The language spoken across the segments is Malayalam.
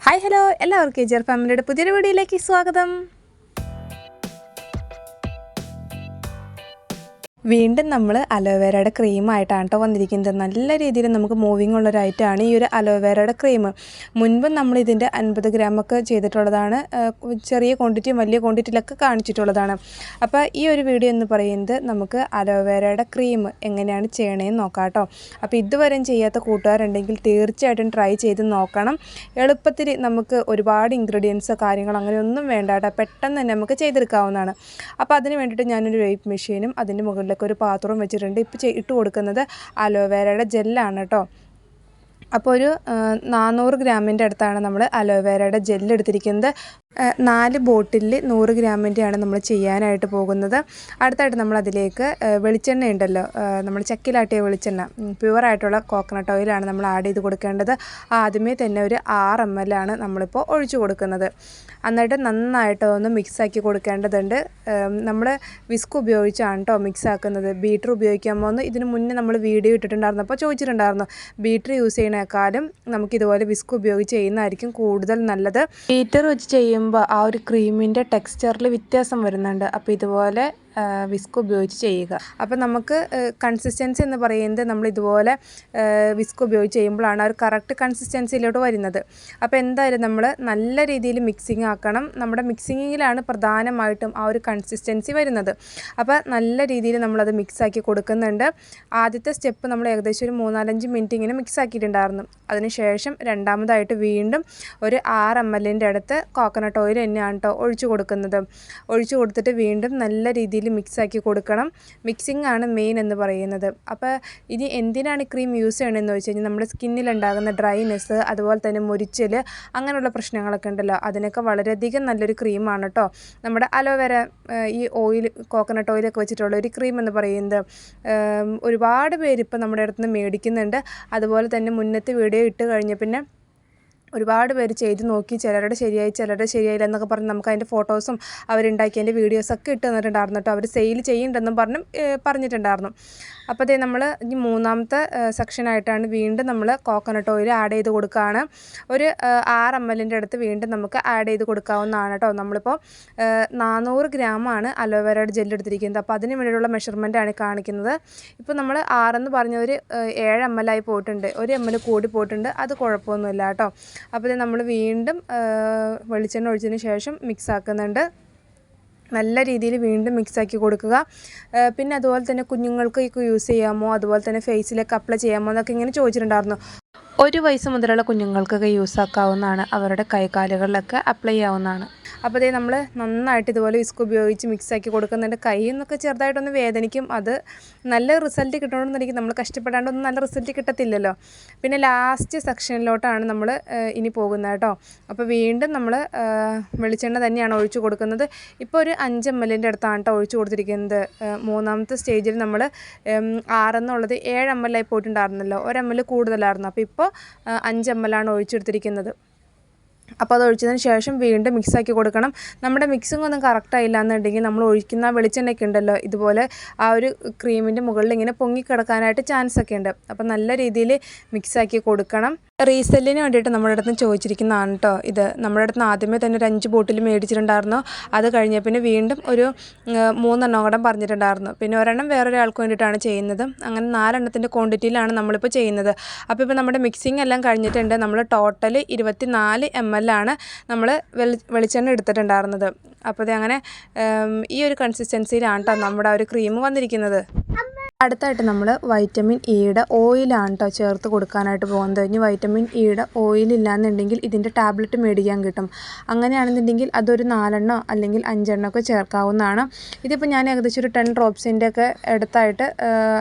ഹായ് ഹലോ എല്ലാവർക്കും എജർ ഫാമിലിയുടെ പുതിയൊരു വീഡിയോയിലേക്ക് സ്വാഗതം. വീണ്ടും നമ്മൾ അലോവേരയുടെ ക്രീമായിട്ടാണ് കേട്ടോ വന്നിരിക്കുന്നത്. നല്ല രീതിയിൽ നമുക്ക് മൂവിങ് ഉള്ളൊരു ഐറ്റമാണ് ഈ ഒരു അലോവേരയുടെ ക്രീം. മുൻപും നമ്മൾ ഇതിൻ്റെ 50 ഗ്രാമൊക്കെ ചെയ്തിട്ടുള്ളതാണ്. ചെറിയ ക്വാണ്ടിറ്റിയും വലിയ ക്വാണ്ടിറ്റിയിലൊക്കെ കാണിച്ചിട്ടുള്ളതാണ്. അപ്പോൾ ഈ ഒരു വീഡിയോ എന്ന് പറയുന്നത് നമുക്ക് അലോവേരയുടെ ക്രീം എങ്ങനെയാണ് ചെയ്യണേന്ന് നോക്കാം കേട്ടോ. അപ്പോൾ ഇതുവരെയും ചെയ്യാത്ത കൂട്ടുകാരുണ്ടെങ്കിൽ തീർച്ചയായിട്ടും ട്രൈ ചെയ്ത് നോക്കണം. എളുപ്പത്തിൽ നമുക്ക് ഒരുപാട് ഇൻഗ്രീഡിയൻസോ കാര്യങ്ങളോ അങ്ങനെയൊന്നും വേണ്ട കേട്ടോ. പെട്ടെന്ന് തന്നെ നമുക്ക് ചെയ്തെടുക്കാവുന്നതാണ്. അപ്പോൾ അതിന് വേണ്ടിയിട്ട് ഞാനൊരു വെയ്റ്റ് മെഷീനും അതിൻ്റെ മുകളിലേക്ക് ഒരു പാത്രവും വെച്ചിട്ടുണ്ട്. ഇപ്പോൾ ഇട്ട് കൊടുക്കുന്നത് അലോവേരയുടെ ജെല്ലാണ് കേട്ടോ. അപ്പോൾ ഒരു 400 ഗ്രാമിൻ്റെ അടുത്താണ് നമ്മൾ അലോവേരയുടെ ജെല്ല് എടുത്തിരിക്കുന്നത്. 4 ബോട്ടിലിൽ 100 ഗ്രാമിൻ്റെയാണ് നമ്മൾ ചെയ്യാനായിട്ട് പോകുന്നത്. അടുത്തായിട്ട് നമ്മൾ അതിലേക്ക് വെളിച്ചെണ്ണ ഉണ്ടല്ലോ, നമ്മൾ ചക്കിലാട്ടിയ വെളിച്ചെണ്ണ, പ്യുവറായിട്ടുള്ള കോക്കനട്ട് ഓയിലാണ് നമ്മൾ ആഡ് ചെയ്ത് കൊടുക്കേണ്ടത്. ആദ്യമേ തന്നെ ഒരു 6 ml ആണ് നമ്മളിപ്പോൾ ഒഴിച്ചു കൊടുക്കുന്നത്. എന്നിട്ട് നന്നായിട്ട് ഒന്ന് മിക്സാക്കി കൊടുക്കേണ്ടതുണ്ട്. നമ്മൾ വിസ്ക് ഉപയോഗിച്ചാണ് കേട്ടോ മിക്സ് ആക്കുന്നത്. ബീറ്റർ ഉപയോഗിക്കാമോ എന്ന് ഇതിന് മുന്നേ നമ്മൾ വീഡിയോ ഇട്ടിട്ടുണ്ടായിരുന്നു, അപ്പോൾ ചോദിച്ചിട്ടുണ്ടായിരുന്നു. ബീറ്റർ യൂസ് ചെയ്യണേക്കാളും നമുക്കിതുപോലെ വിസ്ക് ഉപയോഗിച്ച് ചെയ്യുന്നതായിരിക്കും കൂടുതൽ നല്ലത്. ബീറ്റർ വെച്ച് ചെയ്യുമ്പോൾ ആ ഒരു ക്രീമിൻ്റെ ടെക്സ്ചറിൽ വ്യത്യാസം വരുന്നുണ്ട്. അപ്പോൾ ഇതുപോലെ വിസ്ക് ഉപയോഗിച്ച് ചെയ്യുക. അപ്പോൾ നമുക്ക് കൺസിസ്റ്റൻസി എന്ന് പറയുന്നത് നമ്മൾ ഇതുപോലെ വിസ്ക് ഉപയോഗിച്ച് ചെയ്യുമ്പോഴാണ് ആ ഒരു കറക്റ്റ് കൺസിസ്റ്റൻസിയിലോട്ട് വരുന്നത്. അപ്പോൾ എന്തായാലും നമ്മൾ നല്ല രീതിയിൽ മിക്സിങ് ആക്കണം. നമ്മുടെ മിക്സിങ്ങിലാണ് പ്രധാനമായിട്ടും ആ ഒരു കൺസിസ്റ്റൻസി വരുന്നത്. അപ്പോൾ നല്ല രീതിയിൽ നമ്മളത് മിക്സാക്കി കൊടുക്കുന്നുണ്ട്. ആദ്യത്തെ സ്റ്റെപ്പ് നമ്മൾ ഏകദേശം ഒരു 3-4 മിനിറ്റ് ഇങ്ങനെ മിക്സ് ആക്കിയിട്ടുണ്ടായിരുന്നു. അതിനുശേഷം രണ്ടാമതായിട്ട് വീണ്ടും ഒരു 6 ml അടുത്ത് കോക്കനട്ട് ഓയിൽ തന്നെയാണ് കേട്ടോ ഒഴിച്ചു കൊടുക്കുന്നത്. ഒഴിച്ചു കൊടുത്തിട്ട് വീണ്ടും നല്ല രീതിയിൽ മിക്സാക്കി കൊടുക്കണം. മിക്സിംഗ് ആണ് മെയിൻ എന്ന് പറയുന്നത്. അപ്പോൾ ഇനി എന്തിനാണ് ക്രീം യൂസ് ചെയ്യണമെന്ന് വെച്ച് കഴിഞ്ഞാൽ നമ്മുടെ സ്കിന്നിലുണ്ടാകുന്ന ഡ്രൈനെസ്, അതുപോലെ തന്നെ മുരിച്ചൽ, അങ്ങനെയുള്ള പ്രശ്നങ്ങളൊക്കെ ഉണ്ടല്ലോ, അതിനൊക്കെ വളരെയധികം നല്ലൊരു ക്രീമാണ് കേട്ടോ നമ്മുടെ അലോവേര. ഈ ഓയിൽ, കോക്കനട്ട് ഓയിലൊക്കെ വെച്ചിട്ടുള്ള ഒരു ക്രീം എന്ന് പറയുന്നത് ഒരുപാട് പേര് ഇപ്പോൾ നമ്മുടെ അടുത്ത് നിന്ന് മേടിക്കുന്നുണ്ട്. അതുപോലെ തന്നെ മുന്നത്തെ വീഡിയോ ഇട്ട് കഴിഞ്ഞ പിന്നെ ഒരുപാട് പേര് ചെയ്ത് നോക്കി, ചിലരുടെ ശരിയായി ചിലരുടെ ശരിയായില്ല എന്നൊക്കെ പറഞ്ഞ് നമുക്ക് അതിൻ്റെ ഫോട്ടോസും അവരുണ്ടാക്കിയതിൻ്റെ വീഡിയോസൊക്കെ ഇട്ട് തന്നിട്ടുണ്ടായിരുന്നു കേട്ടോ. അവർ സെയിൽ ചെയ്യുന്നുണ്ടെന്നും പറഞ്ഞിട്ടുണ്ടായിരുന്നു. അപ്പോൾ അതേ നമ്മൾ ഈ 3ാമത്തെ സെക്ഷനായിട്ടാണ് വീണ്ടും നമ്മൾ കോക്കനട്ട് ഓയിൽ ആഡ് ചെയ്ത് കൊടുക്കുകയാണ്. ഒരു 6 ml അടുത്ത് വീണ്ടും നമുക്ക് ആഡ് ചെയ്ത് കൊടുക്കാവുന്നതാണ് കേട്ടോ. നമ്മളിപ്പോൾ 400 ഗ്രാമാണ് അലോവേരയുടെ ജെല്ല് എടുത്തിരിക്കുന്നത്. അപ്പോൾ അതിന് വേണ്ടിയിട്ടുള്ള മെഷർമെൻറ്റാണ് കാണിക്കുന്നത്. ഇപ്പോൾ നമ്മൾ 6 എന്ന് പറഞ്ഞ ഒരു 7 ml ആയി പോയിട്ടുണ്ട്. 1 ml കൂടി പോയിട്ടുണ്ട്. അത് കുഴപ്പമൊന്നുമില്ല കേട്ടോ. അപ്പോൾ നമ്മൾ വീണ്ടും വെളിച്ചെണ്ണ ഒഴിച്ചതിന് ശേഷം മിക്സ് ആക്കുന്നുണ്ട്. നല്ല രീതിയിൽ വീണ്ടും മിക്സാക്കി കൊടുക്കുക. പിന്നെ അതുപോലെ തന്നെ കുഞ്ഞുങ്ങൾക്ക് യൂസ് ചെയ്യാമോ, അതുപോലെ തന്നെ ഫേസിലേക്ക് അപ്ലൈ ചെയ്യാമോ എന്നൊക്കെ ഇങ്ങനെ ചോദിച്ചിട്ടുണ്ടായിരുന്നു. 1 വയസ്സ് മുതലുള്ള കുഞ്ഞുങ്ങൾക്കൊക്കെ യൂസ് ആക്കാവുന്നതാണ്. അവരുടെ കൈകാലുകളിലൊക്കെ അപ്ലൈ ചെയ്യാവുന്നതാണ്. അപ്പോൾ അതേ നമ്മൾ നന്നായിട്ട് ഇതുപോലെ വിസ്ക് ഉപയോഗിച്ച് മിക്സാക്കി കൊടുക്കുന്നുണ്ട്. കയ്യിൽ നിന്നൊക്കെ ചെറുതായിട്ടൊന്ന് വേദനിക്കും. അത് നല്ല റിസൾട്ട് കിട്ടണമെന്നുണ്ടെങ്കിൽ നമ്മൾ കഷ്ടപ്പെടാണ്ടൊന്നും നല്ല റിസൾട്ട് കിട്ടത്തില്ലല്ലോ. പിന്നെ ലാസ്റ്റ് സെക്ഷനിലോട്ടാണ് നമ്മൾ ഇനി പോകുന്നത് കേട്ടോ. അപ്പോൾ വീണ്ടും നമ്മൾ വെളിച്ചെണ്ണ തന്നെയാണ് ഒഴിച്ചു കൊടുക്കുന്നത്. ഇപ്പോൾ ഒരു 5 ml അടുത്താണ് കേട്ടോ ഒഴിച്ചു കൊടുത്തിരിക്കുന്നത്. 3ാമത്തെ സ്റ്റേജിൽ നമ്മൾ 6 എന്നുള്ളത് 7 ml ആയി പോയിട്ടുണ്ടായിരുന്നല്ലോ. 1 ml കൂടുതലായിരുന്നു. അപ്പോൾ ഇപ്പോൾ 5 ml ആണ് ഒഴിച്ചെടുത്തിരിക്കുന്നത്. അപ്പോൾ അത് ഒഴിച്ചതിന് ശേഷം വീണ്ടും മിക്സാക്കി കൊടുക്കണം. നമ്മുടെ മിക്സിംഗ് ഒന്നും കറക്റ്റായില്ല എന്നുണ്ടെങ്കിൽ നമ്മൾ ഒഴിക്കുന്ന വെളിച്ചെണ്ണയൊക്കെ ഉണ്ടല്ലോ, ഇതുപോലെ ആ ഒരു ക്രീമിൻ്റെ മുകളിൽ ഇങ്ങനെ പൊങ്ങിക്കിടക്കാനായിട്ട് ചാൻസ് ഒക്കെ ഉണ്ട്. അപ്പോൾ നല്ല രീതിയിൽ മിക്സാക്കി കൊടുക്കണം. റീസെല്ലിന് വേണ്ടിയിട്ട് നമ്മുടെ അടുത്ത് ചോദിച്ചിരിക്കുന്നതാണ് കേട്ടോ ഇത്. നമ്മുടെ അടുത്ത് ആദ്യമേ തന്നെ ഒരു 5 ബോട്ടിൽ മേടിച്ചിട്ടുണ്ടായിരുന്നു. അത് കഴിഞ്ഞ പിന്നെ വീണ്ടും ഒരു 3 എണ്ണം കൂടെ പറഞ്ഞിട്ടുണ്ടായിരുന്നു. പിന്നെ ഒരെണ്ണം വേറൊരാൾക്ക് വേണ്ടിയിട്ടാണ് ചെയ്യുന്നത്. അങ്ങനെ 4 എണ്ണത്തിൻ്റെ ക്വാണ്ടിറ്റിയിലാണ് നമ്മളിപ്പോൾ ചെയ്യുന്നത്. അപ്പോൾ ഇപ്പോൾ നമ്മുടെ മിക്സിംഗ് എല്ലാം കഴിഞ്ഞിട്ടുണ്ട്. നമ്മൾ ടോട്ടൽ 24 ml ആണ് നമ്മൾ വെളിച്ചെണ്ണ എടുത്തിട്ടുണ്ടായിരുന്നത്. അപ്പോൾ ഇത് അങ്ങനെ ഈ ഒരു കൺസിസ്റ്റൻസിയിലാണ് കേട്ടോ നമ്മുടെ ഒരു ക്രീം വന്നിരിക്കുന്നത്. അടുത്തായിട്ട് നമ്മൾ വൈറ്റമിൻ ഇയുടെ ഓയിലാണ് കേട്ടോ ചേർത്ത് കൊടുക്കാനായിട്ട് പോകുന്നത്. ഇനി വൈറ്റമിൻ ഇയുടെ ഓയിലില്ലാന്നുണ്ടെങ്കിൽ ഇതിൻ്റെ ടാബ്ലറ്റ് മേടിക്കാൻ കിട്ടും. അങ്ങനെയാണെന്നുണ്ടെങ്കിൽ അതൊരു 4 അല്ലെങ്കിൽ 5 ഒക്കെ ചേർക്കാവുന്നതാണ്. ഇതിപ്പോൾ ഞാൻ ഏകദേശം ഒരു 10 ഡ്രോപ്സിൻ്റെ ഒക്കെ അടുത്തായിട്ട്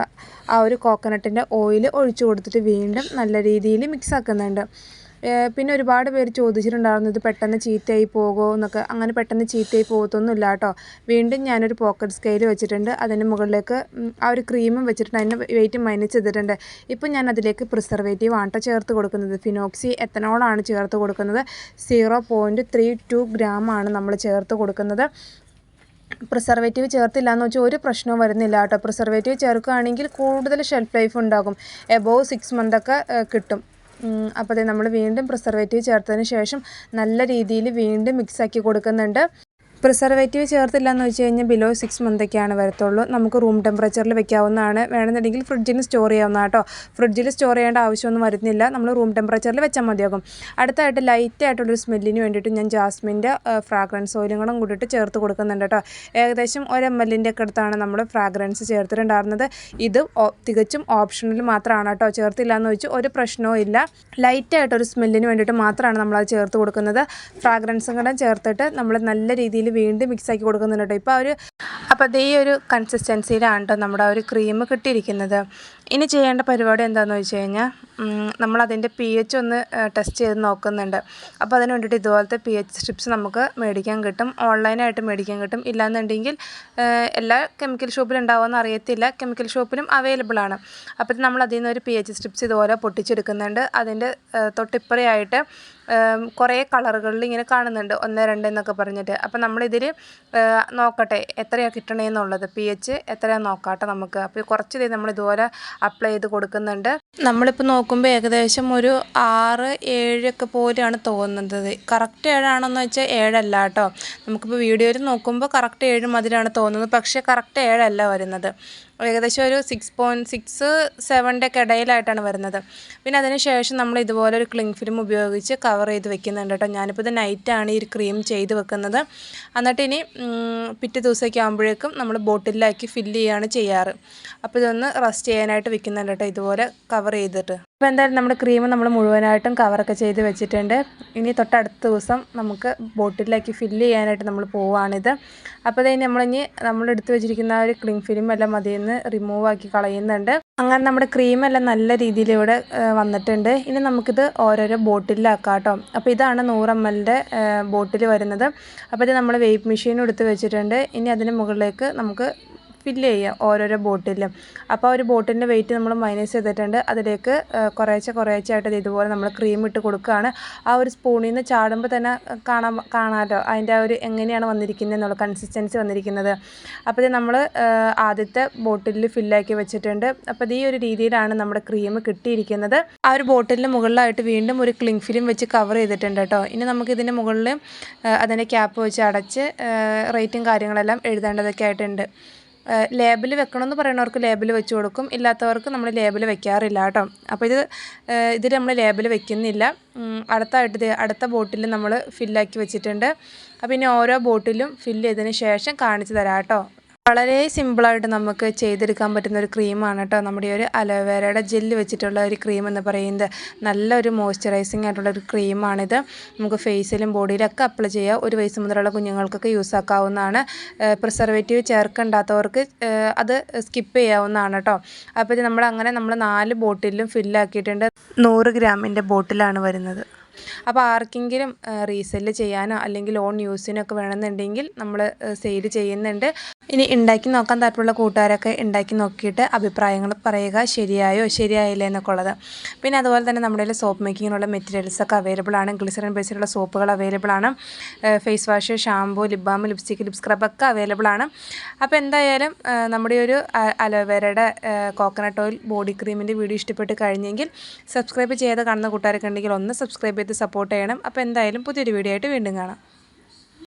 ആ ഒരു കോക്കനട്ടിൻ്റെ ഓയിൽ ഒഴിച്ചു കൊടുത്തിട്ട് വീണ്ടും നല്ല രീതിയിൽ മിക്സ് ആക്കുന്നുണ്ട്. പിന്നെ ഒരുപാട് പേര് ചോദിച്ചിട്ടുണ്ടായിരുന്നു ഇത് പെട്ടെന്ന് ചീത്തയായി പോകുമോ എന്നൊക്കെ. അങ്ങനെ പെട്ടെന്ന് ചീത്തയായി പോകത്തൊന്നുമില്ല കേട്ടോ. വീണ്ടും ഞാനൊരു പോക്കറ്റ് സ്കെയിൽ വെച്ചിട്ടുണ്ട്. അതിൻ്റെ മുകളിലേക്ക് ആ ഒരു ക്രീമും വെച്ചിട്ടുണ്ട്. അതിൻ്റെ വെയിറ്റ് മൈനസ് ചെയ്തിട്ടുണ്ട്. ഇപ്പോൾ ഞാൻ അതിലേക്ക് പ്രിസർവേറ്റീവ് ആണ് കേട്ടോ ചേർത്ത് കൊടുക്കുന്നത്. ഫിനോക്സി എത്തനോളാണ് ചേർത്ത് കൊടുക്കുന്നത്. 0.32 ഗ്രാമാണ് നമ്മൾ ചേർത്ത് കൊടുക്കുന്നത്. പ്രിസർവേറ്റീവ് ചേർത്തില്ല എന്ന് വെച്ചാൽ ഒരു പ്രശ്നവും വരുന്നില്ല കേട്ടോ. പ്രിസർവേറ്റീവ് ചേർക്കുകയാണെങ്കിൽ കൂടുതൽ ഷെൽഫ് ലൈഫ് ഉണ്ടാകും. എബോവ് 6 month ഒക്കെ കിട്ടും. അപ്പോൾ അത് നമ്മൾ വീണ്ടും പ്രിസർവേറ്റീവ് ചേർത്തതിന് ശേഷം നല്ല രീതിയിൽ വീണ്ടും മിക്സാക്കി കൊടുക്കുന്നുണ്ട്. പ്രിസർവേറ്റീവ് ചേർത്തില്ല എന്ന് വെച്ച് കഴിഞ്ഞാൽ ബിലോ 6 മന്തൊക്കെയാണ് വരത്തുള്ളൂ. നമുക്ക് റൂം ടെമ്പറേച്ചറിൽ വെക്കാവുന്നതാണ്. വേണമെന്നുണ്ടെങ്കിൽ ഫ്രിഡ്ജിൽ സ്റ്റോർ ചെയ്യാവുന്ന കേട്ടോ. ഫ്രിഡ്ജിൽ സ്റ്റോർ ചെയ്യേണ്ട ആവശ്യമൊന്നും വരുന്നില്ല. നമ്മൾ റൂം ടെമ്പറേച്ചറിൽ വെച്ചാൽ മതിയാകും. അടുത്തായിട്ട് ലൈറ്റായിട്ടുള്ളൊരു സ്മെല്ലിന് വേണ്ടിയിട്ട് ഞാൻ ജാസ്മിൻ്റെ ഫ്രാഗ്രൻസ് ഓയിലും കൂടെ കൂടിയിട്ട് ചേർത്ത് കൊടുക്കുന്നുണ്ട് കേട്ടോ. ഏകദേശം 1 ml ഒക്കെ അടുത്താണ് നമ്മൾ ഫ്രാഗ്രൻസ് ചേർത്തിട്ടുണ്ടായിരുന്നത്. ഇത് തികച്ചും ഓപ്ഷണൽ മാത്രമാണ് കേട്ടോ. ചേർത്തില്ല എന്ന് വെച്ച് ഒരു പ്രശ്നവും ഇല്ല. ലൈറ്റായിട്ടൊരു സ്മെല്ലിന് വേണ്ടിയിട്ട് മാത്രമാണ് നമ്മളത് ചേർത്ത് കൊടുക്കുന്നത്. ഫ്രാഗ്രൻസും കൂടെ ചേർത്തിട്ട് നമ്മൾ നല്ല രീതിയിൽ വീണ്ടും മിക്സാക്കി കൊടുക്കുന്നുണ്ട് കേട്ടോ. അപ്പോൾ അതേ ഒരു കൺസിസ്റ്റൻസിയിലാണ് കേട്ടോ നമ്മുടെ ഒരു ക്രീം കിട്ടിയിരിക്കുന്നത്. ഇനി ചെയ്യേണ്ട പരിപാടി എന്താണെന്ന് വെച്ച് കഴിഞ്ഞാൽ നമ്മളതിൻ്റെ pH ഒന്ന് ടെസ്റ്റ് ചെയ്ത് നോക്കുന്നുണ്ട്. അപ്പോൾ അതിന് വേണ്ടിയിട്ട് ഇതുപോലത്തെ pH സ്ട്രിപ്സ് നമുക്ക് മേടിക്കാൻ കിട്ടും. ഓൺലൈനായിട്ട് മേടിക്കാൻ കിട്ടും. ഇല്ലാന്നുണ്ടെങ്കിൽ എല്ലാ കെമിക്കൽ ഷോപ്പിലും ഉണ്ടാവുമെന്ന് അറിയത്തില്ല. കെമിക്കൽ ഷോപ്പിലും അവൈലബിൾ ആണ്. അപ്പോൾ നമ്മൾ അതിൽ നിന്ന് ഒരു pH സ്ട്രിപ്സ് ഇതുപോലെ പൊട്ടിച്ചെടുക്കുന്നുണ്ട്. അതിൻ്റെ തൊട്ടിപ്പുറയായിട്ട് കുറേ കളറുകളിൽ ഇങ്ങനെ കാണുന്നുണ്ട് 1, 2 എന്നൊക്കെ പറഞ്ഞിട്ട്. അപ്പോൾ നമ്മളിതിൽ നോക്കട്ടെ എത്രയാണ് കിട്ടണേന്നുള്ളത്, pH എത്രയാണ് നോക്കാട്ടെ നമുക്ക്. അപ്പോൾ കുറച്ച് ഇത് നമ്മളിതുപോലെ അപ്ലൈ ചെയ്ത് കൊടുക്കുന്നുണ്ട്. നമ്മളിപ്പോൾ നോക്കുമ്പോൾ ഏകദേശം ഒരു 6, 7 ഒക്കെ പോലെയാണ് തോന്നുന്നത്. കറക്റ്റ് 7 ആണെന്ന് വെച്ചാൽ 7 അല്ല കേട്ടോ. നമുക്കിപ്പോൾ വീഡിയോയിൽ നോക്കുമ്പോൾ കറക്റ്റ് 7 മതിലാണ് തോന്നുന്നത്. പക്ഷേ കറക്റ്റ് 7 അല്ല വരുന്നത്. ഏകദേശം ഒരു 6.6, 7ൻ്റെ ഒക്കെ ഇടയിലായിട്ടാണ് വരുന്നത്. പിന്നെ അതിന് ശേഷം നമ്മൾ ഇതുപോലെ ഒരു ക്ലിങ് ഫിലിം ഉപയോഗിച്ച് കവർ ചെയ്ത് വെക്കുന്നുണ്ട് കേട്ടോ. ഞാനിപ്പോൾ ഇത് നൈറ്റാണ് ഈ ക്രീം ചെയ്ത് വെക്കുന്നത്. എന്നിട്ട് ഇനി പിറ്റേ ദിവസമൊക്കെ ആകുമ്പോഴേക്കും നമ്മൾ ബോട്ടിലാക്കി ഫില്ല് ചെയ്യുകയാണ് ചെയ്യാറ്. അപ്പോൾ ഇതൊന്ന് റെസ്റ്റ് ചെയ്യാനായിട്ട് വെക്കുന്നുണ്ട് കേട്ടോ, ഇതുപോലെ കവർ ചെയ്തിട്ട്. അപ്പോൾ എന്തായാലും നമ്മുടെ ക്രീം നമ്മൾ മുഴുവനായിട്ടും കവറൊക്കെ ചെയ്ത് വെച്ചിട്ടുണ്ട്. ഇനി തൊട്ടടുത്ത ദിവസം നമുക്ക് ബോട്ടിലാക്കി ഫില്ല് ചെയ്യാനായിട്ട് നമ്മൾ പോവുകയാണിത്. അപ്പോൾ ഇനി നമ്മളെടുത്ത് വെച്ചിരിക്കുന്ന ആ ഒരു ക്ലിങ് ഫിലിം എല്ലാം അതിൽ നിന്ന് റിമൂവ് ആക്കി കളയുന്നുണ്ട്. അങ്ങനെ നമ്മുടെ ക്രീമെല്ലാം നല്ല രീതിയിൽ ഇവിടെ വന്നിട്ടുണ്ട്. ഇനി നമുക്കിത് ഓരോരോ ബോട്ടിലാക്കാം കേട്ടോ. അപ്പോൾ ഇതാണ് 100 ml ബോട്ടിൽ വരുന്നത്. അപ്പോൾ ഇത് നമ്മൾ വെയ്പ്പ് മെഷീനും എടുത്ത് വെച്ചിട്ടുണ്ട്. ഇനി അതിന് മുകളിലേക്ക് നമുക്ക് ഫില്ല് ചെയ്യാം ഓരോരോ ബോട്ടിലും. അപ്പോൾ ഒരു ബോട്ടിലിൻ്റെ വെയിറ്റ് നമ്മൾ മൈനസ് ചെയ്തിട്ടുണ്ട്. അതിലേക്ക് കുറേശ്ശായിട്ട് ഇതുപോലെ നമ്മൾ ക്രീം ഇട്ട് കൊടുക്കുകയാണ്. ആ ഒരു സ്പൂണിൽ നിന്ന് ചാടുമ്പോൾ തന്നെ കാണാമല്ലോ അതിൻ്റെ ആ ഒരു എങ്ങനെയാണ് വന്നിരിക്കുന്നത് എന്നുള്ള കൺസിസ്റ്റൻസി വന്നിരിക്കുന്നത്. അപ്പോൾ ഇത് നമ്മൾ ആദ്യത്തെ ബോട്ടിലിൽ ഫില്ലാക്കി വെച്ചിട്ടുണ്ട്. അപ്പോൾ ഈ ഒരു രീതിയിലാണ് നമ്മുടെ ക്രീം കിട്ടിയിരിക്കുന്നത്. ആ ഒരു ബോട്ടിലിന് മുകളിലായിട്ട് വീണ്ടും ഒരു ക്ലിങ് ഫിലിം വെച്ച് കവർ ചെയ്തിട്ടുണ്ട് കേട്ടോ. ഇനി നമുക്ക് ഇതിൻ്റെ മുകളിൽ അതിൻ്റെ ക്യാപ്പ് വെച്ച് അടച്ച് റേറ്റും കാര്യങ്ങളെല്ലാം എഴുതേണ്ടതൊക്കെ ആയിട്ടുണ്ട്. ലേബിൾ വെക്കണമെന്ന് പറയുന്നവർക്ക് ലേബിൾ വെച്ച് കൊടുക്കും. ഇല്ലാത്തവർക്ക് നമ്മൾ ലേബിൾ വെക്കാറില്ല കേട്ടോ. അപ്പോൾ ഇതിൽ നമ്മൾ ലേബിൾ വെക്കുന്നില്ല. അടുത്ത ബോട്ടിൽ നമ്മൾ ഫില്ലാക്കി വെച്ചിട്ടുണ്ട്. അപ്പോൾ ഇനി ഓരോ ബോട്ടിലും ഫില്ല് ചെയ്തതിന് ശേഷം കാണിച്ചു തരാം കേട്ടോ. വളരെ സിമ്പിളായിട്ട് നമുക്ക് ചെയ്തെടുക്കാൻ പറ്റുന്ന ഒരു ക്രീമാണ് കേട്ടോ നമ്മുടെ ഒരു അലോവേരയുടെ ജെല്ല് വെച്ചിട്ടുള്ള ഒരു ക്രീം എന്ന് പറയുന്നത്. നല്ലൊരു മോയ്സ്ചറൈസിങ് ആയിട്ടുള്ള ഒരു ക്രീമാണിത്. നമുക്ക് ഫേസിലും ബോഡിയിലൊക്കെ അപ്ലൈ ചെയ്യാം. 1 വയസ്സ് മുതലുള്ള കുഞ്ഞുങ്ങൾക്കൊക്കെ യൂസ് ആക്കാവുന്നതാണ്. പ്രിസർവേറ്റീവ് ചേർക്കണ്ടാത്തവർക്ക് അത് സ്കിപ്പ് ചെയ്യാവുന്നതാണ് കേട്ടോ. അപ്പോൾ ഇത് നമ്മൾ 4 ബോട്ടിലും ഫില്ലാക്കിയിട്ടുണ്ട്. 100 ഗ്രാമിൻ്റെ ബോട്ടിലാണ് വരുന്നത്. അപ്പോൾ ആർക്കെങ്കിലും റീസെല്ല് ചെയ്യാനോ അല്ലെങ്കിൽ ഓൺ യൂസിനൊക്കെ വേണമെന്നുണ്ടെങ്കിൽ നമ്മൾ സെയിൽ ചെയ്യുന്നുണ്ട്. ഇനി ഉണ്ടാക്കി നോക്കാൻ താല്പര്യമുള്ള കൂട്ടുകാരൊക്കെ ഉണ്ടാക്കി നോക്കിയിട്ട് അഭിപ്രായങ്ങൾ പറയുക, ശരിയായില്ല എന്നൊക്കെ ഉള്ളത്. പിന്നെ അതുപോലെ തന്നെ നമ്മുടെ സോപ്പ് മേക്കിങ്ങിനുള്ള മെറ്റീരിയൽസൊക്കെ അവൈലബിൾ ആണ്. ഗ്ലിസറിൻ ബേസിലുള്ള സോപ്പുകൾ അവൈലബിൾ ആണ്. Face wash, shampoo, lip balm, lipstick, lip സ്ക്രബൊക്കെ അവൈലബിൾ ആണ്. അപ്പോൾ എന്തായാലും നമ്മുടെ ഒരു അലോവേരയുടെ കോക്കനട്ട് ഓയിൽ ബോഡി ക്രീമിൻ്റെ വീഡിയോ ഇഷ്ടപ്പെട്ട് കഴിഞ്ഞെങ്കിൽ സബ്സ്ക്രൈബ് ചെയ്ത് കാണുന്ന കൂട്ടുകാരൊക്കെ ഉണ്ടെങ്കിൽ ഒന്ന് സബ്സ്ക്രൈബ് ചെയ്ത് സപ്പോർട്ട് ചെയ്യണം. അപ്പോൾ എന്തായാലും പുതിയൊരു വീഡിയോ ആയിട്ട് വീണ്ടും കാണാം.